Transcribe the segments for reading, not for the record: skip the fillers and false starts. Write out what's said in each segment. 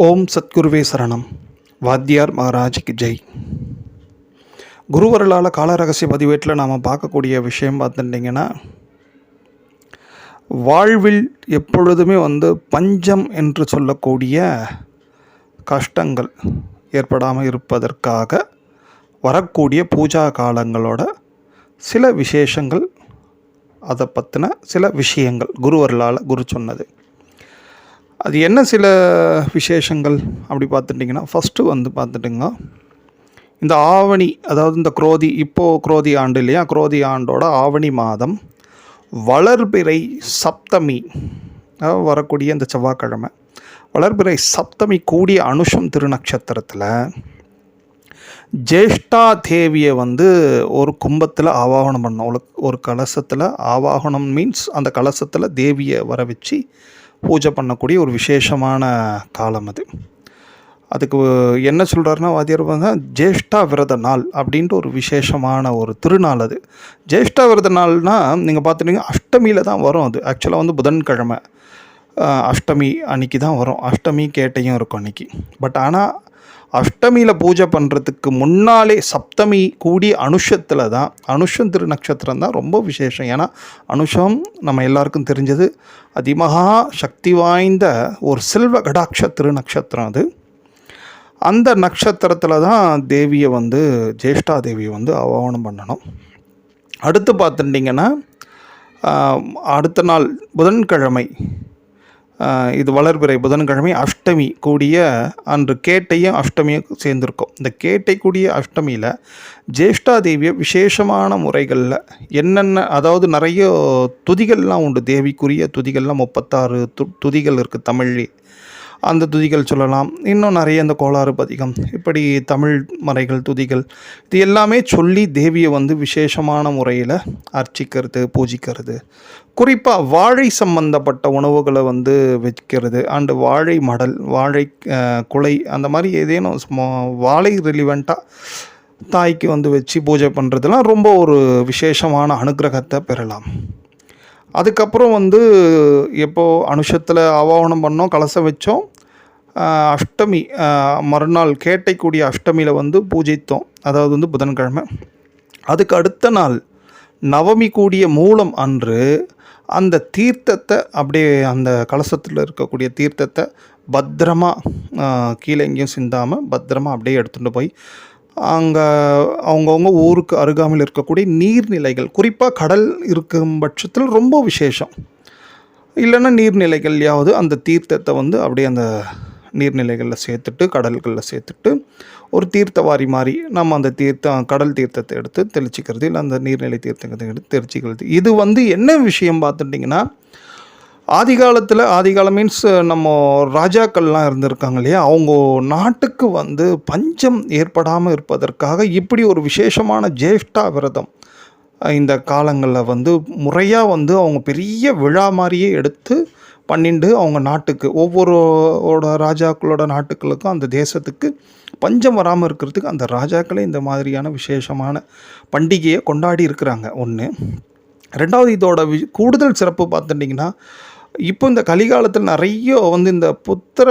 ஓம் சத்குருவே சரணம். வாத்தியார் மகாராஜுக்கு ஜெய். குருவருளால் கால ரகசிய பதிவேட்டில் நாம் பார்க்கக்கூடிய விஷயம் பார்த்துட்டிங்கன்னா, வாழ்வில் எப்பொழுதுமே பஞ்சம் என்று சொல்லக்கூடிய கஷ்டங்கள் ஏற்படாமல் இருப்பதற்காக வரக்கூடிய பூஜா காலங்களோட சில விசேஷங்கள், அதை பற்றின சில விஷயங்கள் குரு சொன்னது. அது என்ன சில விசேஷங்கள் அப்படி பார்த்துட்டிங்கன்னா, ஃபஸ்ட்டு பார்த்துட்டுங்க, இந்த ஆவணி, அதாவது இந்த குரோதி ஆண்டு இல்லையா, குரோதி ஆண்டோட ஆவணி மாதம் வளர்பிறை சப்தமி, வரக்கூடிய இந்த செவ்வாய்க்கிழமை வளர்பிறை சப்தமி கூடிய அனுஷம் திருநக்ஷத்திரத்தில் ஜேஷ்டா தேவியை ஒரு கும்பத்தில் ஆவாகனம் பண்ணோம். ஒரு கலசத்தில் ஆவாகனம் மீன்ஸ் அந்த கலசத்தில் தேவியை வர வச்சு பூஜை பண்ணக்கூடிய ஒரு விசேஷமான காலம் அது. அதுக்கு என்ன சொல்கிறாருன்னா, வாத்தியார் ஜேஷ்டா விரத நாள் அப்படின்ட்டு ஒரு விசேஷமான ஒரு திருநாள் அது. ஜேஷ்டா விரத நாள்னால் நீங்கள் பார்த்துட்டிங்க, அஷ்டமியில் தான் வரும். அது ஆக்சுவலாக புதன்கிழமை அஷ்டமி அன்றைக்கி தான் வரும். அஷ்டமி கேட்டையும் இருக்கும் அன்றைக்கி. பட் ஆனால் அஷ்டமியில் பூஜை பண்ணுறதுக்கு முன்னாலே சப்தமி கூடி அனுஷத்தில் தான், அனுஷம் திருநக்ஷத்திரம் தான் ரொம்ப விசேஷம். ஏன்னா அனுஷம் நம்ம எல்லாருக்கும் தெரிஞ்சது அதிமகா சக்தி வாய்ந்த ஒரு செல்வ கடாட்ச திருநக்ஷத்திரம் அது. அந்த நட்சத்திரத்தில் தான் தேவியை ஜேஷ்டா தேவியை ஆவாகனம் பண்ணணும். அடுத்து பார்த்துட்டிங்கன்னா, அடுத்த நாள் புதன்கிழமை, இது வளர்பிறை புதன்கிழமை அஷ்டமி கூடிய அன்று கேட்டையும் அஷ்டமியும் சேர்ந்துருக்கும். இந்த கேட்டை கூடிய அஷ்டமியில் ஜேஷ்டா தேவியை விசேஷமான முறைகளில் என்னென்ன, அதாவது நிறைய துதிகள்லாம் உண்டு. தேவிக்குரிய துதிகள்லாம் 36 துதிகள் இருக்குது தமிழ்லே. அந்த துதிகள் சொல்லலாம். இன்னும் நிறைய இந்த கோளாறு பதிகம், இப்படி தமிழ் மறைகள் துதிகள், இது எல்லாமே சொல்லி தேவியை விசேஷமான முறையில் அர்ச்சிக்கிறது, பூஜிக்கிறது. குறிப்பாக வாழை சம்பந்தப்பட்ட உணவுகளை வைக்கிறது, அண்டு வாழை மடல், வாழை குலை, அந்த மாதிரி ஏதேனும் வாழை ரிலிவெண்ட்டாக தாய்க்கு வச்சு பூஜை பண்ணுறதுலாம் ரொம்ப ஒரு விசேஷமான அனுகிரகத்தை பெறலாம். அதுக்கப்புறம் எப்போது அனுஷத்தில் ஆவாகனம் பண்ணோம், கலசம் வச்சோம். அஷ்டமி மறுநாள் கேட்டை கூடிய அஷ்டமியில் பூஜித்தோம், அதாவது புதன்கிழமை. அதுக்கு அடுத்த நாள் நவமி கூடிய மூலம் அன்று அந்த தீர்த்தத்தை அப்படியே, அந்த கலசத்தில் இருக்கக்கூடிய தீர்த்தத்தை பத்திரமாக கீழே எங்கேயும் சிந்தாமல் பத்திரமாக அப்படியே எடுத்துகிட்டு போய் அங்கே அவங்கவுங்க ஊருக்கு அருகாமையில் இருக்கக்கூடிய நீர்நிலைகள், குறிப்பாக கடல் இருக்கும் பட்சத்தில் ரொம்ப விசேஷம், இல்லைன்னா நீர்நிலைகள்லையாவது அந்த தீர்த்தத்தை அப்படியே அந்த நீர்நிலைகளில் சேர்த்துட்டு, கடல்களில் சேர்த்துட்டு, ஒரு தீர்த்தவாரி மாதிரி நம்ம அந்த கடல் தீர்த்தத்தை எடுத்து தெளிச்சிக்கிறது, இல்லை அந்த நீர்நிலை தீர்த்தத்தை எடுத்து தெளிச்சிக்கிறது. இது என்ன விஷயம் பார்த்துட்டிங்கன்னா, ஆதிகாலம் மீன்ஸ் நம்ம ராஜாக்கள்லாம் இருந்திருக்காங்க இல்லையா, அவங்க நாட்டுக்கு பஞ்சம் ஏற்படாமல் இருப்பதற்காக இப்படி ஒரு விசேஷமான ஜேஷ்டா விரதம் இந்த காலங்களில் முறையாக அவங்க பெரிய விழா மாதிரியே எடுத்து பண்ணிட்டு அவங்க நாட்டுக்கு, ஒவ்வொருவோட ராஜாக்களோட நாட்டுக்களுக்கும் அந்த தேசத்துக்கு பஞ்சம் வராமல் இருக்கிறதுக்கு அந்த ராஜாக்களே இந்த மாதிரியான விசேஷமான பண்டிகையை கொண்டாடி இருக்கிறாங்க. ஒன்று. ரெண்டாவது, இதோட கூடுதல் சிறப்பு பார்த்துட்டிங்கன்னா, இப்போ இந்த கலிகாலத்தில் நிறைய இந்த புத்திர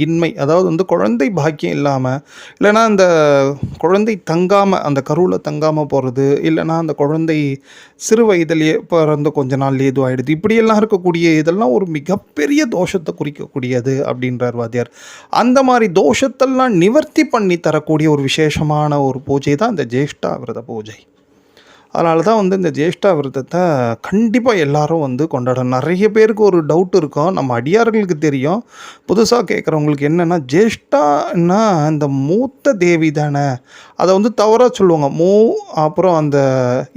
இன்மை, அதாவது குழந்தை பாக்கியம் இல்லாமல், இல்லைனா இந்த குழந்தை தங்காமல், அந்த கருவில் தங்காமல் போகிறது, இல்லைனா அந்த குழந்தை சிறு வயதிலேயே பிறந்த கொஞ்ச நாள் ஏதும் ஆகிடுது, இப்படியெல்லாம் இருக்கக்கூடிய இதெல்லாம் ஒரு மிகப்பெரிய தோஷத்தை குறிக்கக்கூடியது அப்படின்றார் வாத்தியார். அந்த மாதிரி தோஷத்தெல்லாம் நிவர்த்தி பண்ணி தரக்கூடிய ஒரு விசேஷமான ஒரு பூஜை தான் இந்த ஜேஷ்டா விரத பூஜை. அதனால தான் இந்த ஜேஷ்டா விரதத்தை கண்டிப்பாக எல்லோரும் கொண்டாடணும். நிறைய பேருக்கு ஒரு டவுட் இருக்கும், நம்ம அடியார்களுக்கு தெரியும், புதுசாக கேட்குறவங்களுக்கு என்னென்னா, ஜேஷ்டான்னா இந்த மூத்த தேவி தானே, அதை தவறாக சொல்லுவாங்க. அப்புறம் அந்த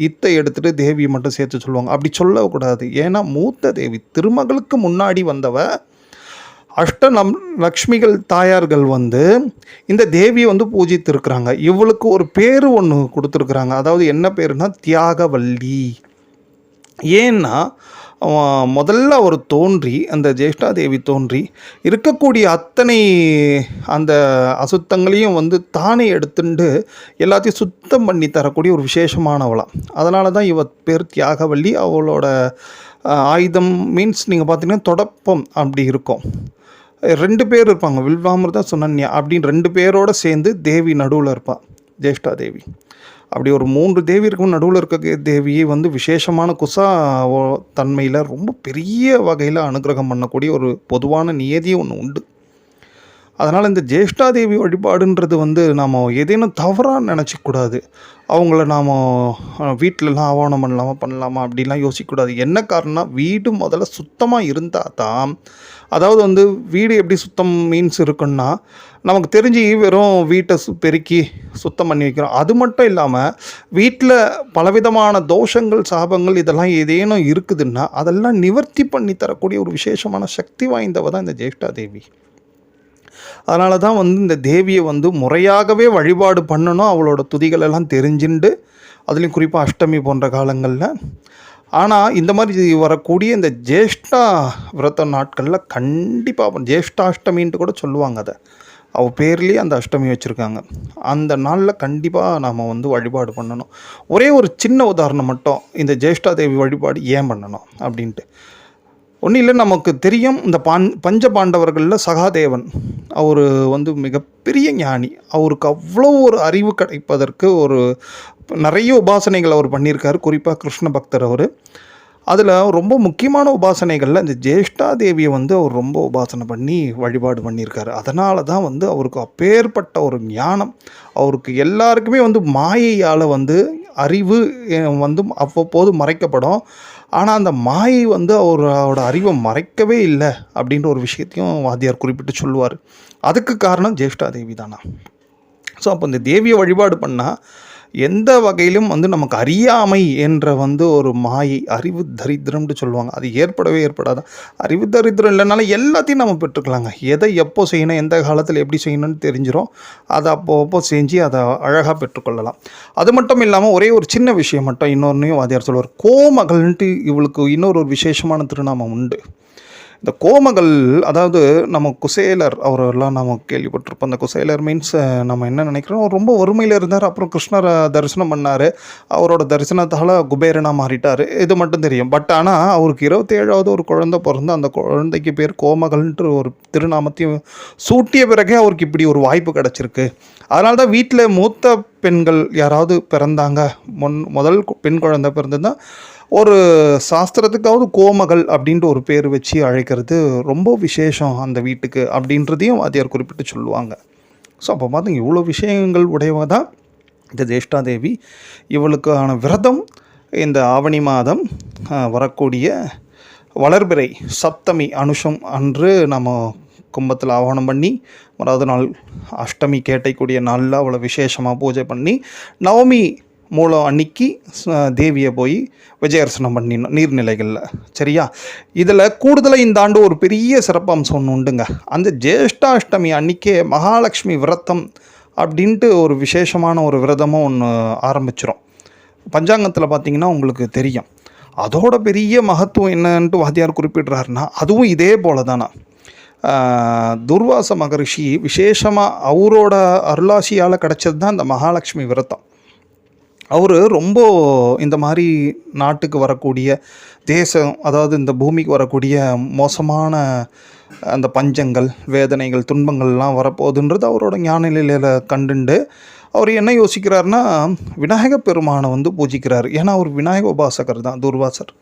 இத்தை எடுத்துகிட்டு தேவியை மட்டும் சேர்த்து சொல்லுவாங்க. அப்படி சொல்லக்கூடாது. ஏன்னா மூத்த தேவி, திருமகளுக்கு முன்னாடி வந்தவ லக்ஷ்மிகள் தாயார்கள் இந்த தேவியை பூஜித்து இருக்கிறாங்க. இவளுக்கு ஒரு பேர் ஒன்று கொடுத்துருக்குறாங்க. அதாவது என்ன பேருனா தியாகவல்லி. ஏன்னா முதல்ல அவர் தோன்றி, அந்த ஜேஷ்டா தேவி தோன்றி இருக்கக்கூடிய அத்தனை அந்த அசுத்தங்களையும் தானே எடுத்துட்டு எல்லாத்தையும் சுத்தம் பண்ணி தரக்கூடிய ஒரு விசேஷமானவளாம். அதனால தான் இவ பேர் தியாகவல்லி. அவளோட ஆயுதம் மீன்ஸ் நீங்கள் பார்த்தீங்கன்னா தொடப்பம் அப்படி இருக்கும். 2 பேர் இருப்பாங்க. வில்வாமிர்தா, சுனன்யா அப்படின்னு 2 பேரோட சேர்ந்து தேவி நடுவுல இருப்பா. ஜேஷ்டா தேவி. அப்படி ஒரு 3 தேவி இருக்கும். நடுவுல இருக்க தேவியை வந்து விசேஷமான தன்மையில ரொம்ப பெரிய வகையில அனுக்கிரகம் பண்ணக்கூடிய ஒரு பொதுவான நியதி ஒண்ணு உண்டு. அதனால் இந்த ஜேஷ்டாதேவி வழிபாடுன்றது வந்து நாம் ஏதேனும் தவறாக நினச்சிக்கூடாது. அவங்கள நாம் வீட்டிலலாம் ஆவாகனம் பண்ணலாமா அப்படிலாம் யோசிக்கக்கூடாது. என்ன காரணம்னா, வீடு முதல்ல சுத்தமாக இருந்தால் தான், அதாவது வந்து வீடு எப்படி சுத்தம் மீன்ஸ் இருக்குன்னா, நமக்கு தெரிஞ்சு வெறும் வீட்டை பெருக்கி சுத்தம் பண்ணி வைக்கிறோம். அது மட்டும் இல்லாமல் வீட்டில் பலவிதமான தோஷங்கள், சாபங்கள் இதெல்லாம் ஏதேனும் இருக்குதுன்னா அதெல்லாம் நிவர்த்தி பண்ணி தரக்கூடிய ஒரு விசேஷமான சக்தி வாய்ந்தவ தான் இந்த ஜேஷ்டாதேவி. அதனால தான் வந்து இந்த தேவியை வந்து முறையாகவே வழிபாடு பண்ணணும். அவளோட துதிகள் எல்லாம் தெரிஞ்சுண்டு, அதுலேயும் குறிப்பாக அஷ்டமி போன்ற காலங்களில். ஆனால் இந்த மாதிரி வரக்கூடிய இந்த ஜேஷ்டா விரத நாட்களில் கண்டிப்பாக ஜேஷ்டாஷ்டமின்ட்டு கூட சொல்லுவாங்க. அதை அவள் பேர்லேயே அந்த அஷ்டமி வச்சுருக்காங்க. அந்த நாளில் கண்டிப்பாக நாம் வந்து வழிபாடு பண்ணணும். ஒரே ஒரு சின்ன உதாரணம் மட்டும், இந்த ஜேஷ்டாதேவி வழிபாடு ஏன் பண்ணணும் அப்படின்ட்டு. ஒன்றும் இல்லை, நமக்கு தெரியும் இந்த பஞ்ச பாண்டவர்களில் சகாதேவன் அவர் வந்து மிகப்பெரிய ஞானி. அவருக்கு அவ்வளோ ஒரு அறிவு கிடைப்பதற்கு ஒரு நிறைய உபாசனைகள் அவர் பண்ணியிருக்காரு. குறிப்பாக கிருஷ்ண பக்தர் அவர். அதில் ரொம்ப முக்கியமான உபாசனைகளில் இந்த ஜேஷ்டாதேவியை வந்து அவர் ரொம்ப உபாசனை பண்ணி வழிபாடு பண்ணியிருக்காரு. அதனால தான் வந்து அவருக்கு அப்பேற்பட்ட ஒரு ஞானம். அவருக்கு எல்லாருக்குமே வந்து மாயையால் வந்து அறிவு வந்து அவ்வப்போது மறைக்கப்படும். ஆனால் அந்த மாயை வந்து அவரோட அறிவை மறைக்கவே இல்லை அப்படின்ற ஒரு விஷயத்தையும் வாத்தியார் குறிப்பிட்டு சொல்லுவார். அதுக்கு காரணம் ஜேஷ்டாதேவி தானா. ஸோ அப்போ இந்த தேவியை வழிபாடு பண்ணால் எந்த வகையிலும் வந்து நமக்கு அறியாமை என்ற வந்து ஒரு மாயை, அறிவு தரித்திரம்னு சொல்லுவாங்க, அது ஏற்படவே ஏற்படாதான். அறிவு தரித்திரம் இல்லைனாலும் எல்லாத்தையும் நம்ம பெற்றுக்கலாங்க. எதை எப்போ செய்யணும், எந்த காலத்தில் எப்படி செய்யணும்னு தெரிஞ்சிடும். அதை அப்போ செஞ்சு அதை அழகாக பெற்றுக்கொள்ளலாம். அது மட்டும் இல்லாமல் ஒரே ஒரு சின்ன விஷயம் மட்டும் இன்னொன்றையும் வாத்தியார் சொல்லுவார். கோமகள்ன்ட்டு இவளுக்கு இன்னொரு விசேஷமான திருநாமம் உண்டு. இந்த கோமகள், அதாவது நம்ம குசேலர் அவரெல்லாம் நம்ம கேள்விப்பட்டிருப்போம். அந்த குசேலர் மீன்ஸ் நம்ம என்ன நினைக்கிறோம், ரொம்ப வறுமையில் இருந்தார், அப்புறம் கிருஷ்ணரை தரிசனம் பண்ணார், அவரோட தரிசனத்தால் குபேரனாக மாறிட்டார், இது மட்டும் தெரியும். பட் ஆனால் அவருக்கு 27வது ஒரு குழந்தை பிறந்து அந்த குழந்தைக்கு பேர் கோமகள்ன்ற ஒரு திருநாமத்தையும் சூட்டிய பிறகே அவருக்கு இப்படி ஒரு வாய்ப்பு கிடச்சிருக்கு. அதனால தான் வீட்டில் மூத்த பெண்கள் யாராவது பிறந்தாங்க, முதல் பெண் குழந்தை பிறந்ததுன்னா ஒரு சாஸ்திரத்துக்காவது கோமகள் அப்படின்ட்டு ஒரு பேர் வச்சு அழைக்கிறது ரொம்ப விசேஷம் அந்த வீட்டுக்கு அப்படின்றதையும் வாத்தியார் குறிப்பிட்டு சொல்லுவாங்க. ஸோ அப்போ பார்த்தீங்க, இவ்வளோ விஷயங்கள் உடையவ தான் இந்த ஜேஷ்டாதேவி. இவளுக்கான விரதம் இந்த ஆவணி மாதம் வரக்கூடிய வளர்பிறை சப்தமி அனுஷம் அன்று நம்ம கும்பத்தில் ஆவணம் பண்ணி, மறாவது நாள் அஷ்டமி கேட்டைக்கூடிய நாளில் அவளை விசேஷமாக பூஜை பண்ணி, நவமி மூலம் அன்னைக்கு தேவியை போய் விஜயர்சனம் பண்ணிடணும் நீர்நிலைகளில். சரியா? இதில் கூடுதலாக இந்த ஆண்டு ஒரு பெரிய சிறப்பம்சம் ஒன்று உண்டுங்க. அந்த ஜேஷ்டாஷ்டமி அன்றைக்கே மகாலட்சுமி விரதம் அப்படின்ட்டு ஒரு விசேஷமான ஒரு விரதமும் ஒன்று ஆரம்பிச்சிடும். பஞ்சாங்கத்தில் பார்த்திங்கன்னா உங்களுக்கு தெரியும். அதோட பெரிய மகத்துவம் என்னன்ட்டு வாத்தியார் குறிப்பிடுறாருன்னா, அதுவும் இதே போல தானா. துர்வாச மகரிஷி விசேஷமாக அவரோட அருளாசியால் கிடச்சது தான் இந்த மகாலட்சுமி விரதம். அவர் ரொம்ப இந்த மாதிரி நாட்டுக்கு வரக்கூடிய தேசம், அதாவது இந்த பூமிக்கு வரக்கூடிய மோசமான அந்த பஞ்சங்கள், வேதனைகள், துன்பங்கள்லாம் வரப்போகுதுன்றது அவரோட ஞான நிலையில் கண்டுண்டு அவர் என்ன யோசிக்கிறாருன்னா, விநாயக பெருமானை வந்து பூஜிக்கிறார். ஏன்னா அவர் விநாயக உபாசகர் தான் துர்வாசர்.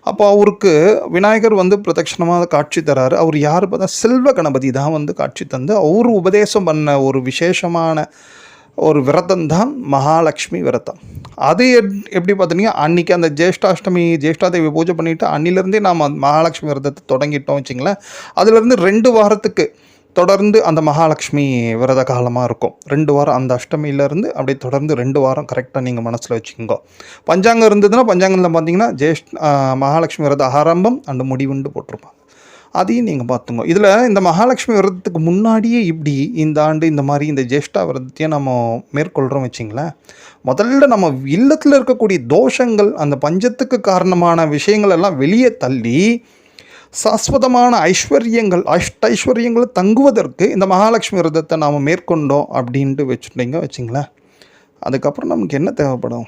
அப்போ அவருக்கு விநாயகர் வந்து பிரதட்சணமாக காட்சி தராரு. அவர் யார் பார்த்தா செல்வ கணபதி தான் வந்து காட்சி தந்து அவர் உபதேசம் பண்ண ஒரு விசேஷமான ஒரு விரதம் தான் மகாலட்சுமி விரதம். அது எப்படி பார்த்தீங்கன்னா, அன்றைக்கி அந்த ஜேஷ்டாதேவி பூஜை பண்ணிவிட்டு அன்னிலேருந்தே நாம் மகாலட்சுமி விரதத்தை தொடங்கிட்டோம் வச்சிங்களேன். அதுலேருந்து 2 வாரத்துக்கு தொடர்ந்து அந்த மகாலட்சுமி விரத காலமாக இருக்கும். 2 வாரம் அந்த அஷ்டமியிலேருந்து அப்படியே தொடர்ந்து 2 வாரம் கரெக்டாக நீங்கள் மனசில் வச்சுக்கோங்க. பஞ்சாங்கம் இருந்ததுன்னா பஞ்சாங்கத்தில் பார்த்தீங்கன்னா மகாலட்சுமி விரத ஆரம்பம் அண்டு முடிவுண்டு போட்டிருப்பாங்க. அதையும் நீங்கள் பார்த்துங்க. இதில் இந்த மகாலட்சுமி விரதத்துக்கு முன்னாடியே இப்படி இந்த ஆண்டு இந்த மாதிரி இந்த ஜேஷ்டா விரதத்தையும் நம்ம மேற்கொள்கிறோம் வச்சிங்களேன். முதல்ல நம்ம இல்லத்தில் இருக்கக்கூடிய தோஷங்கள், அந்த பஞ்சத்துக்கு காரணமான விஷயங்கள் எல்லாம் வெளியே தள்ளி சாஸ்வதமான ஐஸ்வர்யங்களை தங்குவதற்கு இந்த மகாலட்சுமி விரதத்தை நாம் மேற்கொண்டோம் அப்படின்ட்டு வச்சுங்களேன். அதுக்கப்புறம் நமக்கு என்ன தேவைப்படும்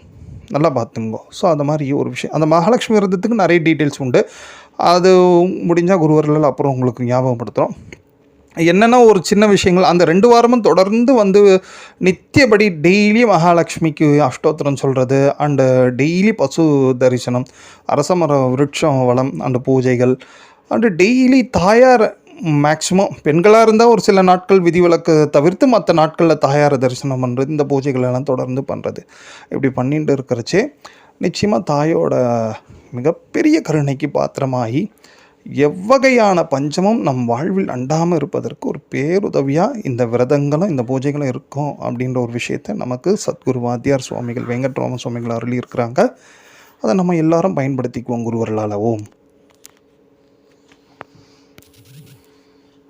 நல்லா பார்த்துங்கோ. ஸோ அந்த மாதிரி ஒரு விஷயம், அந்த மகாலட்சுமி விரதத்துக்கு நிறைய டீட்டெயில்ஸ் உண்டு. அது முடிஞ்சால் குருவர்கள் அப்புறம் உங்களுக்கு ஞாபகப்படுத்துகிறோம். என்னென்னா ஒரு சின்ன விஷயங்கள் அந்த 2 வாரமும் தொடர்ந்து வந்து நித்தியபடி டெய்லி மகாலட்சுமிக்கு அஷ்டோத்திரம் சொல்கிறது, அண்டு டெய்லி பசு தரிசனம், அரசமர விருட்சம் வளம் அண்டு பூஜைகள், அண்டு டெய்லி தாயார் மேக்ஸிமம் பெண்களாக இருந்தால் ஒரு சில நாட்கள் விதிவிலக்கு தவிர்த்து மற்ற நாட்களில் தாயாரை தரிசனம் பண்ணுறது, இந்த பூஜைகள் எல்லாம் தொடர்ந்து பண்ணுறது. இப்படி பண்ணிட்டு இருக்கிறச்சே நிச்சயமாக தாயோட மிகப்பெரிய கருணைக்கு பாத்திரமாகி எவ்வகையான பஞ்சமும் நம் வாழ்வில் அண்டாமல் இருப்பதற்கு ஒரு பேருதவியாக இந்த விரதங்களும் இந்த பூஜைகளும் இருக்கும் அப்படின்ற ஒரு விஷயத்தை நமக்கு சத்குரு வாத்தியார் சுவாமிகள் வெங்கட்ராம சுவாமிகள் அருளி இருக்கிறாங்க. அதை நம்ம எல்லாரும் பயன்படுத்திக்குவோம் குருவர்களால். ஓம்